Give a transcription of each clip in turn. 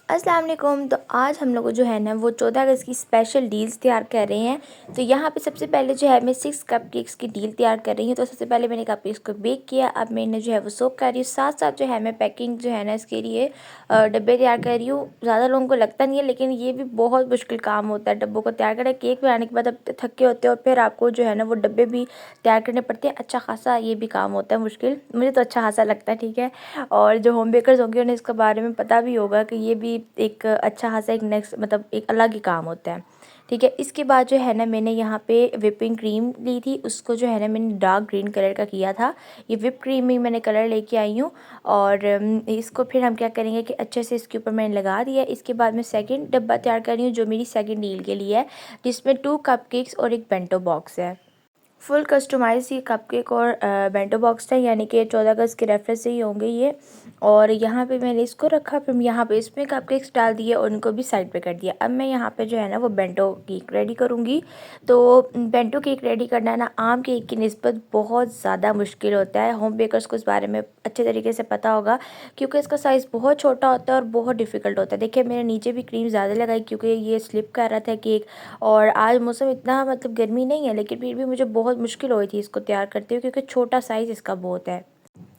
अस्सलाम वालेकुम। तो आज हम लोग जो है ना वो 14 अगस्त की स्पेशल डील्स तैयार कर रहे हैं। तो यहाँ पे सबसे पहले जो है मैं 6 कपकेक्स की डील तैयार कर रही हूँ। तो सबसे पहले मैंने कपकेक्स को बेक किया, अब मैंने जो है वो सोक कर रही हूँ। साथ साथ जो है मैं पैकिंग जो है ना इसके लिए डब्बे तैयार कर रही हूँ। ज़्यादा लोगों को लगता नहीं है, लेकिन ये भी बहुत मुश्किल काम होता है डब्बों को तैयार करना। केक बनाने के बाद अब थके होते हैं और फिर आपको जो है ना वो डब्बे भी तैयार करने पड़ते हैं। अच्छा खासा ये भी काम होता है मुश्किल, मुझे तो अच्छा खासा लगता है, ठीक है। और जो होम बेकर्स होंगे उन्हें इसके बारे में पता भी होगा कि ये भी एक अच्छा खासा एक नेक्स्ट मतलब एक अलग ही काम होता है, ठीक है। इसके बाद जो है ना मैंने यहाँ पे विपिंग क्रीम ली थी, उसको जो है ना मैंने डार्क ग्रीन कलर का किया था। ये विप क्रीम ही मैंने कलर लेके आई हूँ। और इसको फिर हम क्या करेंगे कि अच्छे से इसके ऊपर मैंने लगा दिया। इसके बाद मैं सेकंड डब्बा तैयार कर रही हूँ जो मेरी सेकंड डील के लिए है, जिसमें 2 कपकेक्स और एक बेंटो बॉक्स है। फुल कस्टमाइज ये कपकेक और बेंटो बॉक्स था, यानी कि 14 अगस्त के रेफरेंस से ही होंगे ये। और यहाँ पे मैंने इसको रखा, फिर यहाँ पे इसमें कपकेक्स डाल दिए और उनको भी साइड पे कर दिया। अब मैं यहाँ पे जो है ना वो बेंटो केक रेडी करूँगी। तो बेंटो केक रेडी करना ना आम केक की निस्बत बहुत ज़्यादा मुश्किल होता है। होम बेकर्स को इस बारे में अच्छे तरीके से पता होगा, क्योंकि इसका साइज़ बहुत छोटा होता है और बहुत डिफ़िकल्ट होता है। देखिए मैंने नीचे भी क्रीम ज़्यादा लगाई क्योंकि ये स्लिप कर रहा था केक। और आज मौसम इतना मतलब गर्मी नहीं है, लेकिन फिर भी मुझे बहुत मुश्किल हुई थी इसको तैयार करते हुए, क्योंकि छोटा साइज़ इसका बहुत है।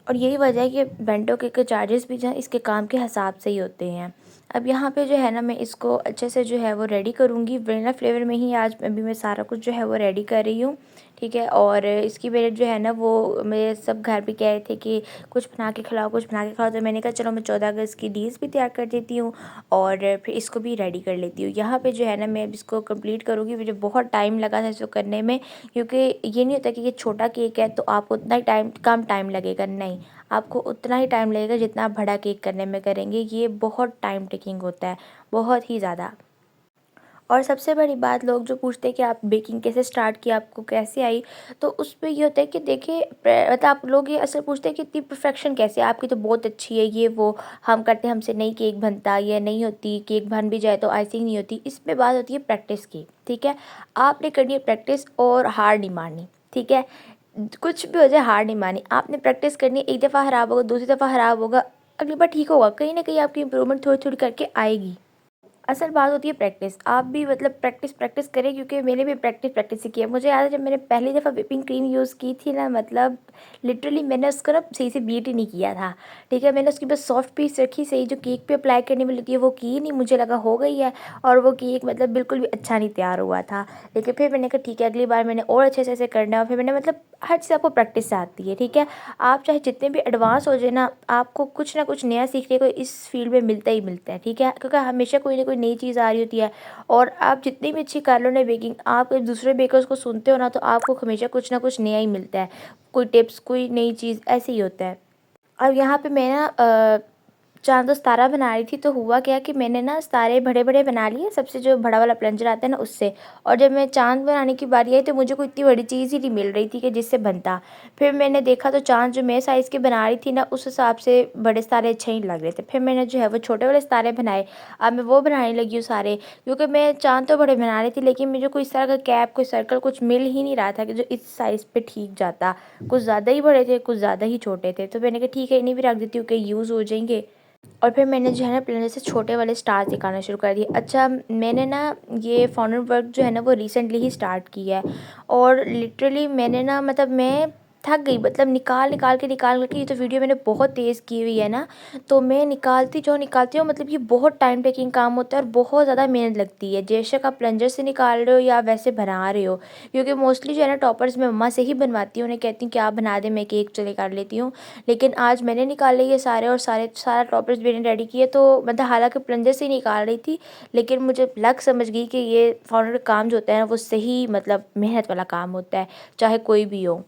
और यही वजह है कि बेंटो केक के चार्जेस भी जो हैं इसके काम के हिसाब से ही होते हैं। अब यहाँ पे जो है ना मैं इसको अच्छे से जो है वो रेडी करूँगी। वनीला फ्लेवर में ही आज अभी मैं सारा कुछ जो है वो रेडी कर रही हूँ, ठीक है। और इसकी मेरे जो है ना वो मेरे सब घर पे कह रहे थे कि कुछ बना के खिलाओ, कुछ बना के खिलाओ। तो मैंने कहा चलो मैं 14 अगस्त की डील्स भी तैयार कर देती हूँ और फिर इसको भी रेडी कर लेती हूँ। यहाँ पे जो है ना मैं अब इसको कंप्लीट करूँगी। मुझे बहुत टाइम लगा था इसको करने में, क्योंकि ये नहीं होता कि ये छोटा केक है तो आपको उतना ही कम टाइम लगेगा, नहीं, आपको उतना ही टाइम लगेगा जितना आप बड़ा केक करने में करेंगे। ये बहुत टाइम टेकिंग होता है, बहुत ही ज़्यादा। और सबसे बड़ी बात, लोग जो पूछते हैं कि आप बेकिंग कैसे स्टार्ट किया, आपको कैसे आई, तो उस पे ये होता है कि देखिए मतलब आप लोग ये असल पूछते हैं कि इतनी परफेक्शन कैसे, आपकी तो बहुत अच्छी है, ये वो हम करते हैं, हमसे नहीं केक बनता, ये नहीं होती, केक बन भी जाए तो आइसिंग नहीं होती। इस पे बात होती है प्रैक्टिस की, ठीक है। आपने करनी है प्रैक्टिस और हार नहीं मारनी, ठीक है। कुछ भी हो जाए हार नहीं मारनी, आपने प्रैक्टिस करनी है। एक दफ़ा ख़राब होगा, दूसरी दफ़ा ख़राब होगा, अगली बार ठीक होगा, कहीं ना कहीं आपकी इंप्रूवमेंट थोड़ी थोड़ी करके आएगी। असल बात होती है प्रैक्टिस। आप भी मतलब प्रैक्टिस प्रैक्टिस करें, क्योंकि मैंने भी प्रैक्टिस प्रैक्टिस ही किया। मुझे याद है जब मैंने पहली दफ़ा व्हिपिंग क्रीम यूज़ की थी ना, मतलब लिटरली मैंने उसको ना सही से बीट ही नहीं किया था, ठीक है। मैंने उसकी बस सॉफ्ट पीस रखी, सही जो केक पे अप्लाई करने में लगती है वो की नहीं, मुझे लगा हो गई है, और वो केक मतलब बिल्कुल भी अच्छा नहीं तैयार हुआ था। लेकिन फिर मैंने कहा ठीक है अगली बार मैंने और अच्छे से ऐसे करना है। और फिर मैंने मतलब हर चीज़ आपको प्रैक्टिस से आती है, ठीक है। आप चाहे जितने भी एडवांस हो जाए ना, आपको कुछ ना कुछ नया सीखने को इस फील्ड में मिलता ही मिलता है, ठीक है। क्योंकि हमेशा कोई ना कोई नई चीज़ आ रही होती है। और आप जितनी भी अच्छी कर लो ना बेकिंग, आप दूसरे बेकर्स को सुनते हो ना, तो आपको हमेशा कुछ ना कुछ नया ही मिलता है, कोई टिप्स, कोई नई चीज़, ऐसे ही होता है। अब यहाँ पे मैं ना चाँद और सितारा बना रही थी। तो हुआ क्या कि मैंने ना सितारे बड़े बड़े बना लिए, सबसे जो बड़ा वाला प्लंजर आता है ना उससे। और जब मैं चाँद बनाने की बारी आई तो मुझे कोई इतनी बड़ी चीज़ ही नहीं मिल रही थी कि जिससे बनता। फिर मैंने देखा तो चाँद जो मैं साइज़ के बना रही थी ना, उस हिसाब से बड़े सितारे अच्छे नहीं लग रहे थे। फिर मैंने जो है वो छोटे वाले सितारे बनाए। अब मैं वो बनाने लगी हूँ सारे, क्योंकि मैं चाँद तो बड़े बना रही थी, लेकिन मुझे कोई इस तरह का कैप, कोई सर्कल कुछ मिल ही नहीं रहा था कि जो इस साइज़ पे ठीक जाता। कुछ ज़्यादा ही बड़े थे, कुछ ज़्यादा ही छोटे थे। तो मैंने कहा ठीक है इन्हें भी रख देती हूँ, कहीं यूज़ हो जाएंगे। और फिर मैंने जो है ना प्लेनर से छोटे वाले स्टार्स दिखाना शुरू कर दिए। अच्छा, मैंने ना ये फाउंटेन वर्क जो है ना वो रिसेंटली ही स्टार्ट किया है। और लिटरली मैंने ना मतलब मैं थक गई, मतलब निकाल निकाल के ये तो वीडियो मैंने बहुत तेज़ की हुई है ना, तो मैं निकालती हूँ, मतलब ये बहुत टाइम टेकिंग काम होता है और बहुत ज़्यादा मेहनत लगती है। बेशक आप प्लंजर से निकाल रहे हो या वैसे बना रहे हो, क्योंकि मोस्टली जो है ना टॉपर्स मैं मम्मा से ही बनवाती हूँ, उन्हें कहती हूँ कि आप बना दें, मैं केक चले कर लेती हूँ। लेकिन आज मैंने निकाले ये सारे, और सारा टॉपर्स मैंने रेडी किए। तो मतलब हालांकि प्लंजर से ही निकाल रही थी, लेकिन मुझे लग समझ गई कि ये फाउंडर का काम जो होता है ना वो सही मतलब मेहनत वाला काम होता है, चाहे कोई भी हो।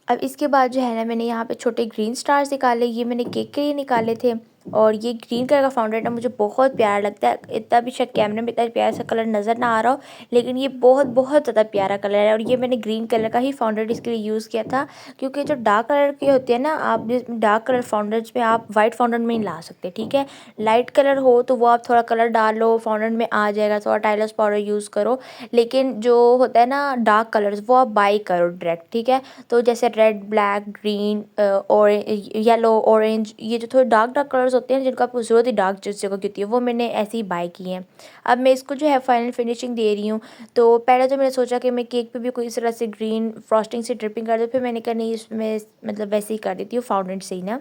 अब इसके बाद जो है ना मैंने यहाँ पे छोटे ग्रीन स्टार्स निकाले, ये मैंने केक के लिए निकाले थे। और ये ग्रीन कलर का फाउंडेशन ना मुझे बहुत प्यारा लगता है। इतना भी शायद कैमरे में इतना प्यारा सा कलर नज़र ना आ रहा हो, लेकिन ये बहुत बहुत ज़्यादा प्यारा कलर है। और ये मैंने ग्रीन कलर का ही फाउंडेशन इसके लिए यूज़ किया था, क्योंकि जो डार्क कलर के होते हैं ना, आप डार्क कलर फाउंडेशन में आप वाइट फाउंडेशन में नहीं ला सकते, ठीक है। लाइट कलर हो तो वो आप थोड़ा कलर डाल लो, फाउंडेशन में आ जाएगा, थोड़ा टाइलर्स पाउडर यूज़ करो। लेकिन जो होता है ना डार्क कलर्स, वो आप बाई करो डायरेक्ट, ठीक है। तो जैसे रेड, ब्लैक, ग्रीन और येलो, ऑरेंज, ये जो थोड़े डार्क डार्क कलर्स होते हैं जिनको आपको ज़रूरत ही डार्क जगह की होती है, वो मैंने ऐसे ही बाय किए हैं। अब मैं इसको जो है फाइनल फिनिशिंग दे रही हूँ। तो पहले तो मैंने सोचा कि मैं केक पे भी कोई इस तरह से ग्रीन फ्रॉस्टिंग से ड्रिपिंग कर दूँ, फिर मैंने कहा नहीं, इसमें मतलब वैसे ही कर देती हूँ फाउंडेंट से ही ना।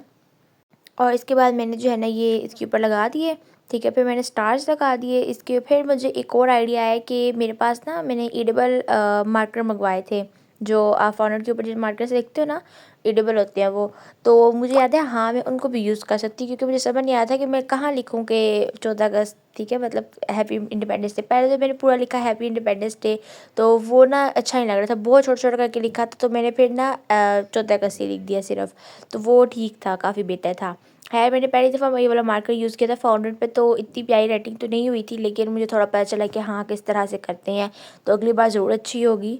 और इसके बाद मैंने जो है ना ये इसके ऊपर लगा दिए, ठीक है। फिर मैंने स्टार्स लगा दिए इसके। फिर मुझे एक और आइडिया आया कि मेरे पास ना मैंने एडिबल मार्कर मंगवाए थे, जो आप फाउंडेंट के ऊपर जिस मार्कर से लिखते हो ना, एडिबल होते हैं वो। तो मुझे याद है, हाँ, मैं उनको भी यूज़ कर सकती हूँ, क्योंकि मुझे समझ नहीं आया था कि मैं कहाँ लिखूँ कि 14 अगस्त, ठीक है, मतलब हैप्पी इंडिपेंडेंस डे। पहले तो मैंने पूरा लिखा हैप्पी इंडिपेंडेंस डे, तो वो ना अच्छा नहीं लग रहा था, बहुत छोटा छोटा करके लिखा था। तो मैंने फिर ना 14 अगस्त ही लिख दिया सिर्फ, तो वो ठीक था, काफ़ी बेहतर था। खैर, मैंने पहली दफ़ा ये वाला मार्कर यूज़ किया था फाउंडेंट पे, तो इतनी प्यारी राइटिंग तो नहीं हुई थी, लेकिन मुझे थोड़ा पता चला कि हाँ किस तरह से करते हैं, तो अगली बार ज़रूर अच्छी होगी।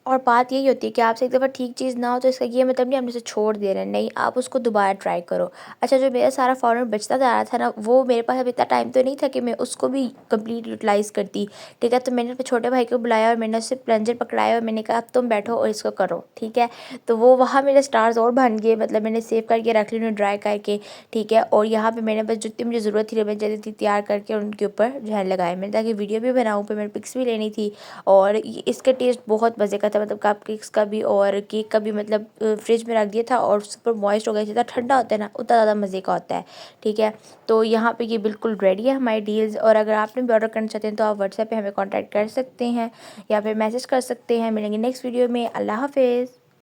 और बात यही होती है कि आपसे एक दफ़ा ठीक चीज़ ना हो तो इसका ये मतलब नहीं हम उसे छोड़ दे रहे हैं, नहीं, आप उसको दोबारा ट्राई करो। अच्छा, जो मेरा सारा फाउंडेंट बचता जा रहा था ना, वो मेरे पास अब इतना टाइम तो नहीं था कि मैं उसको भी कंप्लीट यूटिलाइज़ करती, ठीक है। तो मैंने अपने छोटे भाई को बुलाया और मैंने उससे प्लंजर पकड़ाया और मैंने कहा अब तुम बैठो और इसको करो, ठीक है। तो वो वहाँ मेरे स्टार्स और बन गए, मतलब मैंने सेव करके रख ली उन्हें ड्राई करके, ठीक है। और यहाँ पे मैंने बस जितनी मुझे ज़रूरत थी रिबन जल्दी थी तैयार करके उनके ऊपर जो है लगाए मैंने, ताकि वीडियो भी बनाऊँ, फिर मैंने पिक्स भी लेनी थी। और इसका टेस्ट बहुत मज़े का था, मतलब कप केक्स का भी और केक का भी, मतलब फ्रिज में रख दिया था और सुपर मॉइस्ट हो गया, जितना ठंडा होता है ना उतना ज़्यादा मज़े का होता है, ठीक है। तो यहाँ पे ये बिल्कुल रेडी है हमारी डील्स, और अगर आपने भी ऑर्डर करना चाहते हैं तो आप व्हाट्सएप पे हमें कॉन्टैक्ट कर सकते हैं या फिर मैसेज कर सकते हैं। मिलेंगे नेक्स्ट वीडियो में। अल्लाह हाफिज़।